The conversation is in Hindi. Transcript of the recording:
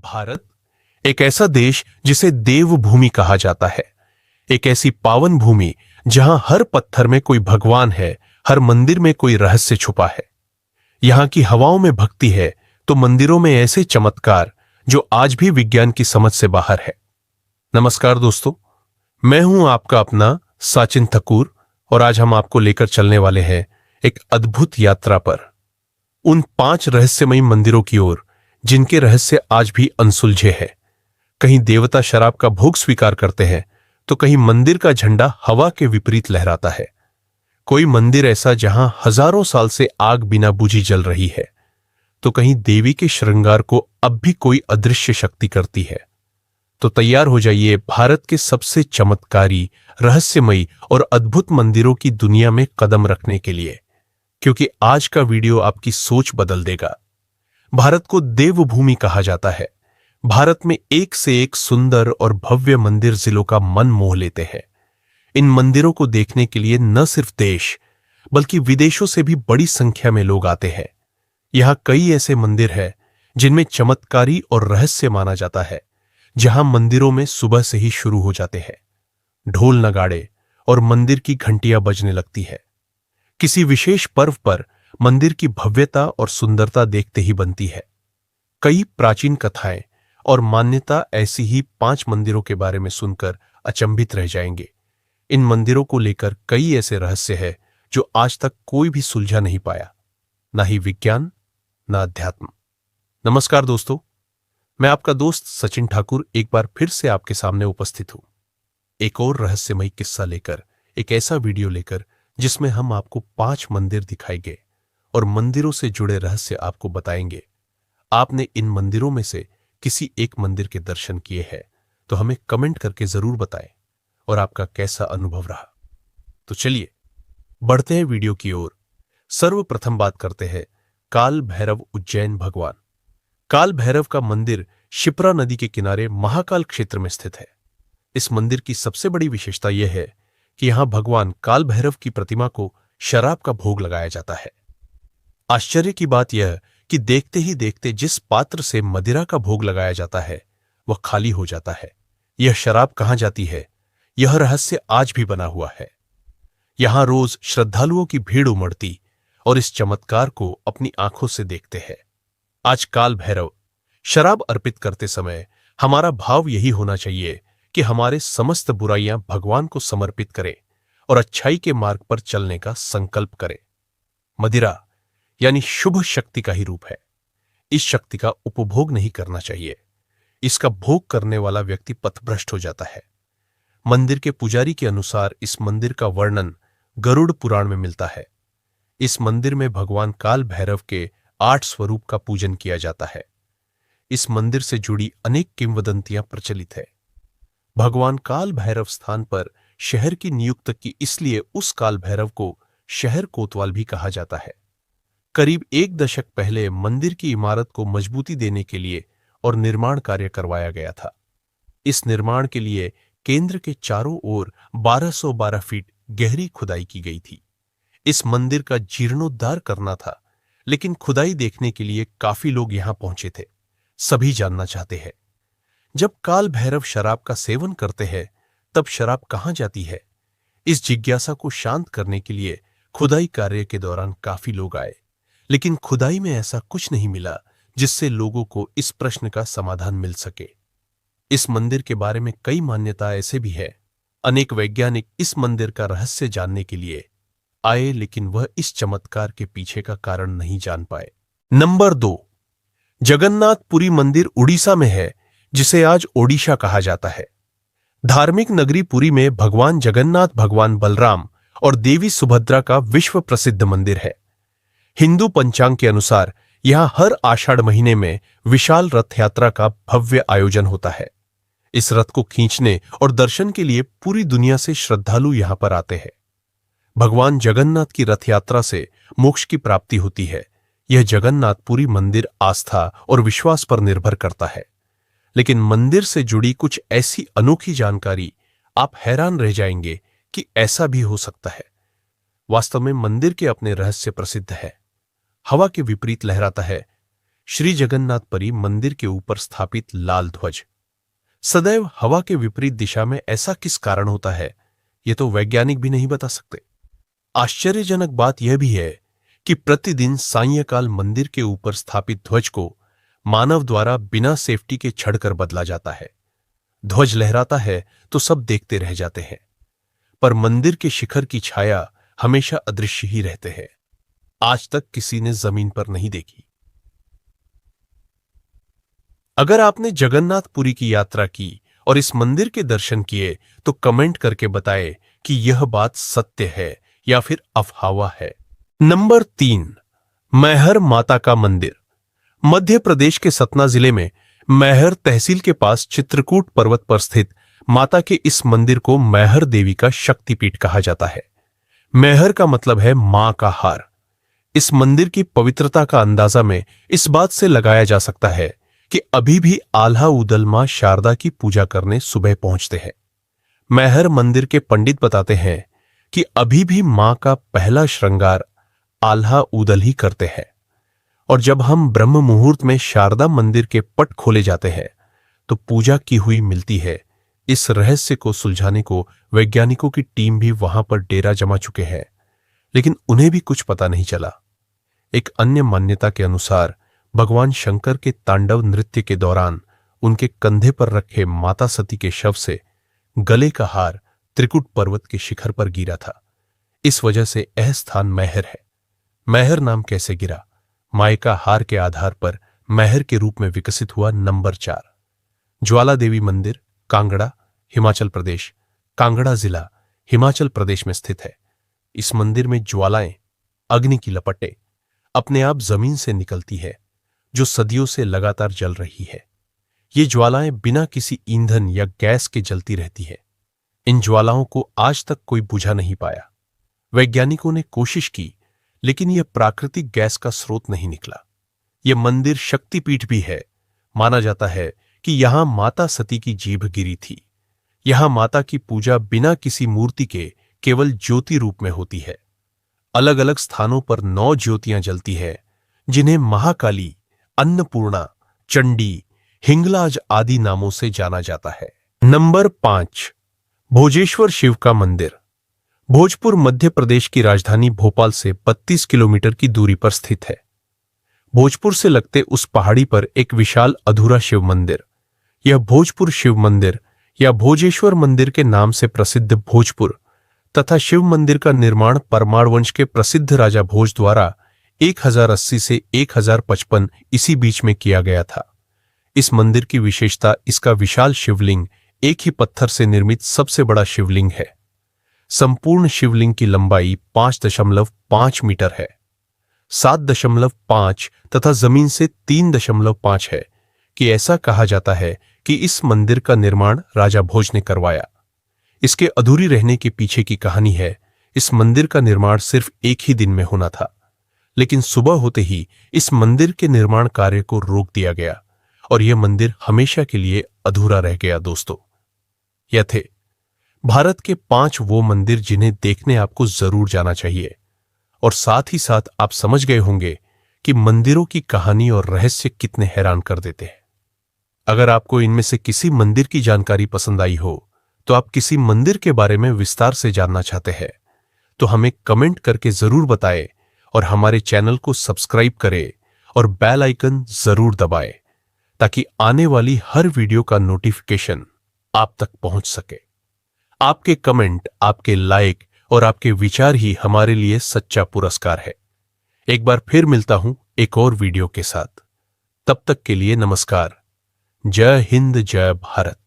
भारत एक ऐसा देश जिसे देवभूमि कहा जाता है। एक ऐसी पावन भूमि जहां हर पत्थर में कोई भगवान है, हर मंदिर में कोई रहस्य छुपा है। यहां की हवाओं में भक्ति है तो मंदिरों में ऐसे चमत्कार जो आज भी विज्ञान की समझ से बाहर है। नमस्कार दोस्तों, मैं हूं आपका अपना सचिन ठकुर और आज हम आपको लेकर चलने वाले हैं एक अद्भुत यात्रा पर, उन 5 रहस्यमयी मंदिरों की ओर जिनके रहस्य आज भी अनसुलझे हैं। कहीं देवता शराब का भोग स्वीकार करते हैं तो कहीं मंदिर का झंडा हवा के विपरीत लहराता है। कोई मंदिर ऐसा जहां हजारों साल से आग बिना बुझी जल रही है तो कहीं देवी के श्रृंगार को अब भी कोई अदृश्य शक्ति करती है। तो तैयार हो जाइए भारत के सबसे चमत्कारी, रहस्यमयी और अद्भुत मंदिरों की दुनिया में कदम रखने के लिए, क्योंकि आज का वीडियो आपकी सोच बदल देगा। भारत को देवभूमि कहा जाता है। भारत में एक से एक सुंदर और भव्य मंदिर जिलों का मन मोह लेते हैं। इन मंदिरों को देखने के लिए न सिर्फ देश बल्कि विदेशों से भी बड़ी संख्या में लोग आते हैं। यहां कई ऐसे मंदिर हैं जिनमें चमत्कारी और रहस्य माना जाता है, जहां मंदिरों में सुबह से ही शुरू हो जाते हैं। ढोल नगाड़े और मंदिर की घंटियां बजने लगती है। किसी विशेष पर्व पर मंदिर की भव्यता और सुंदरता देखते ही बनती है। कई प्राचीन कथाएं और मान्यता ऐसी ही 5 मंदिरों के बारे में सुनकर अचंभित रह जाएंगे। इन मंदिरों को लेकर कई ऐसे रहस्य हैं जो आज तक कोई भी सुलझा नहीं पाया, ना ही विज्ञान ना अध्यात्म। नमस्कार दोस्तों, मैं आपका दोस्त सचिन ठाकुर एक बार फिर से आपके सामने उपस्थित हूं, एक और रहस्यमयी किस्सा लेकर, एक ऐसा वीडियो लेकर जिसमें हम आपको 5 मंदिर दिखाएंगे और मंदिरों से जुड़े रहस्य आपको बताएंगे। आपने इन मंदिरों में से किसी एक मंदिर के दर्शन किए हैं तो हमें कमेंट करके जरूर बताएं और आपका कैसा अनुभव रहा। तो चलिए बढ़ते हैं वीडियो की ओर। सर्वप्रथम बात करते हैं काल भैरव उज्जैन भगवान। काल भैरव का मंदिर शिप्रा नदी के किनारे महाकाल क्षेत्र में स्थित है। इस मंदिर की सबसे बड़ी विशेषता यह है कि यहां भगवान काल भैरव की प्रतिमा को शराब का भोग लगाया जाता है। आश्चर्य की बात यह कि देखते ही देखते जिस पात्र से मदिरा का भोग लगाया जाता है वह खाली हो जाता है। यह शराब कहां जाती है, यह रहस्य आज भी बना हुआ है। यहां रोज श्रद्धालुओं की भीड़ उमड़ती और इस चमत्कार को अपनी आंखों से देखते हैं। आज काल भैरव शराब अर्पित करते समय हमारा भाव यही होना चाहिए कि हमारे समस्त बुराइयां भगवान को समर्पित करें और अच्छाई के मार्ग पर चलने का संकल्प करें। मदिरा यानी शुभ शक्ति का ही रूप है। इस शक्ति का उपभोग नहीं करना चाहिए। इसका भोग करने वाला व्यक्ति पथभ्रष्ट हो जाता है। मंदिर के पुजारी के अनुसार इस मंदिर का वर्णन गरुड़ पुराण में मिलता है। इस मंदिर में भगवान काल भैरव के 8 स्वरूप का पूजन किया जाता है। इस मंदिर से जुड़ी अनेक किंवदंतियां प्रचलित है। भगवान काल भैरव स्थान पर शहर की नियुक्त की, इसलिए उस काल भैरव को शहर कोतवाल भी कहा जाता है। करीब 1 दशक पहले मंदिर की इमारत को मजबूती देने के लिए और निर्माण कार्य करवाया गया था। इस निर्माण के लिए केंद्र के चारों ओर 1212 फीट गहरी खुदाई की गई थी। इस मंदिर का जीर्णोद्धार करना था, लेकिन खुदाई देखने के लिए काफी लोग यहां पहुंचे थे। सभी जानना चाहते हैं, जब काल भैरव शराब का सेवन करते हैं तब शराब कहां जाती है? इस जिज्ञासा को शांत करने के लिए खुदाई कार्य के दौरान काफी लोग आए, लेकिन खुदाई में ऐसा कुछ नहीं मिला जिससे लोगों को इस प्रश्न का समाधान मिल सके। इस मंदिर के बारे में कई मान्यता ऐसे भी है। अनेक वैज्ञानिक इस मंदिर का रहस्य जानने के लिए आए, लेकिन वह इस चमत्कार के पीछे का कारण नहीं जान पाए। नंबर 2, जगन्नाथपुरी मंदिर उड़ीसा में है, जिसे आज ओडिशा कहा जाता है। धार्मिक नगरी पुरी में भगवान जगन्नाथ, भगवान बलराम और देवी सुभद्रा का विश्व प्रसिद्ध मंदिर है। हिंदू पंचांग के अनुसार यहां हर आषाढ़ महीने में विशाल रथ यात्रा का भव्य आयोजन होता है। इस रथ को खींचने और दर्शन के लिए पूरी दुनिया से श्रद्धालु यहां पर आते हैं। भगवान जगन्नाथ की रथ यात्रा से मोक्ष की प्राप्ति होती है। यह जगन्नाथपुरी मंदिर आस्था और विश्वास पर निर्भर करता है, लेकिन मंदिर से जुड़ी कुछ ऐसी अनोखी जानकारी आप हैरान रह जाएंगे कि ऐसा भी हो सकता है। वास्तव में मंदिर के अपने रहस्य प्रसिद्ध है। हवा के विपरीत लहराता है। श्री जगन्नाथपुरी मंदिर के ऊपर स्थापित लाल ध्वज सदैव हवा के विपरीत दिशा में ऐसा किस कारण होता है, यह तो वैज्ञानिक भी नहीं बता सकते। आश्चर्यजनक बात यह भी है कि प्रतिदिन सायंकाल मंदिर के ऊपर स्थापित ध्वज को मानव द्वारा बिना सेफ्टी के छड़कर बदला जाता है। ध्वज लहराता है तो सब देखते रह जाते हैं, पर मंदिर के शिखर की छाया हमेशा अदृश्य ही रहते हैं। आज तक किसी ने जमीन पर नहीं देखी। अगर आपने जगन्नाथपुरी की यात्रा की और इस मंदिर के दर्शन किए तो कमेंट करके बताएं कि यह बात सत्य है या फिर अफवाह है। नंबर 3, मैहर माता का मंदिर। मध्य प्रदेश के सतना जिले में मैहर तहसील के पास चित्रकूट पर्वत पर स्थित माता के इस मंदिर को मैहर देवी का शक्तिपीठ कहा जाता है। मैहर का मतलब है मां का हार। इस मंदिर की पवित्रता का अंदाजा में इस बात से लगाया जा सकता है कि अभी भी आल्हा उदल मां शारदा की पूजा करने सुबह पहुंचते हैं। मैहर मंदिर के पंडित बताते हैं कि अभी भी मां का पहला श्रृंगार आल्हा उदल ही करते हैं, और जब हम ब्रह्म मुहूर्त में शारदा मंदिर के पट खोले जाते हैं तो पूजा की हुई मिलती है। इस रहस्य को सुलझाने को वैज्ञानिकों की टीम भी वहां पर डेरा जमा चुके हैं, लेकिन उन्हें भी कुछ पता नहीं चला। एक अन्य मान्यता के अनुसार भगवान शंकर के तांडव नृत्य के दौरान उनके कंधे पर रखे माता सती के शव से गले का हार त्रिकुट पर्वत के शिखर पर गिरा था। इस वजह से यह स्थान मैहर है। मैहर नाम कैसे गिरा? माय का हार के आधार पर मैहर के रूप में विकसित हुआ। नंबर 4, ज्वाला देवी मंदिर, कांगड़ा, हिमाचल प्रदेश। कांगड़ा जिला हिमाचल प्रदेश में स्थित है। इस मंदिर में ज्वालाएं, अग्नि की लपटें अपने आप जमीन से निकलती है, जो सदियों से लगातार जल रही है। ये ज्वालाएं बिना किसी ईंधन या गैस के जलती रहती है। इन ज्वालाओं को आज तक कोई बुझा नहीं पाया। वैज्ञानिकों ने कोशिश की, लेकिन यह प्राकृतिक गैस का स्रोत नहीं निकला। यह मंदिर शक्तिपीठ भी है। माना जाता है कि यहां माता सती की जीभ गिरी थी। यहां माता की पूजा बिना किसी मूर्ति के केवल ज्योति रूप में होती है। अलग अलग स्थानों पर 9 ज्योतियां जलती है, जिन्हें महाकाली, अन्नपूर्णा, चंडी, हिंगलाज आदि नामों से जाना जाता है। नंबर 5, भोजेश्वर शिव का मंदिर। भोजपुर मध्य प्रदेश की राजधानी भोपाल से 32 किलोमीटर की दूरी पर स्थित है। भोजपुर से लगते उस पहाड़ी पर एक विशाल अधूरा शिव मंदिर, यह भोजपुर शिव मंदिर या भोजेश्वर मंदिर के नाम से प्रसिद्ध भोजपुर तथा शिव मंदिर का निर्माण परमार वंश के प्रसिद्ध राजा भोज द्वारा 1080 से 1055 इसी बीच में किया गया था। इस मंदिर की विशेषता इसका विशाल शिवलिंग एक ही पत्थर से निर्मित सबसे बड़ा शिवलिंग है। संपूर्ण शिवलिंग की लंबाई 5.5 मीटर है, 7.5 तथा जमीन से 3.5 है। कि ऐसा कहा जाता है कि इस मंदिर का निर्माण राजा भोज ने करवाया। इसके अधूरी रहने के पीछे की कहानी है, इस मंदिर का निर्माण सिर्फ एक ही दिन में होना था, लेकिन सुबह होते ही इस मंदिर के निर्माण कार्य को रोक दिया गया और यह मंदिर हमेशा के लिए अधूरा रह गया। दोस्तों, यह थे भारत के 5 वो मंदिर जिन्हें देखने आपको जरूर जाना चाहिए, और साथ ही साथ आप समझ गए होंगे कि मंदिरों की कहानी और रहस्य कितने हैरान कर देते हैं। अगर आपको इनमें से किसी मंदिर की जानकारी पसंद आई हो, तो आप किसी मंदिर के बारे में विस्तार से जानना चाहते हैं, तो हमें कमेंट करके जरूर बताएं और हमारे चैनल को सब्सक्राइब करें और बेल आइकन जरूर दबाएं, ताकि आने वाली हर वीडियो का नोटिफिकेशन आप तक पहुंच सके। आपके कमेंट, आपके लाइक और आपके विचार ही हमारे लिए सच्चा पुरस्कार है। एक बार फिर मिलता हूं एक और वीडियो के साथ। तब तक के लिए नमस्कार। जय हिंद, जय भारत।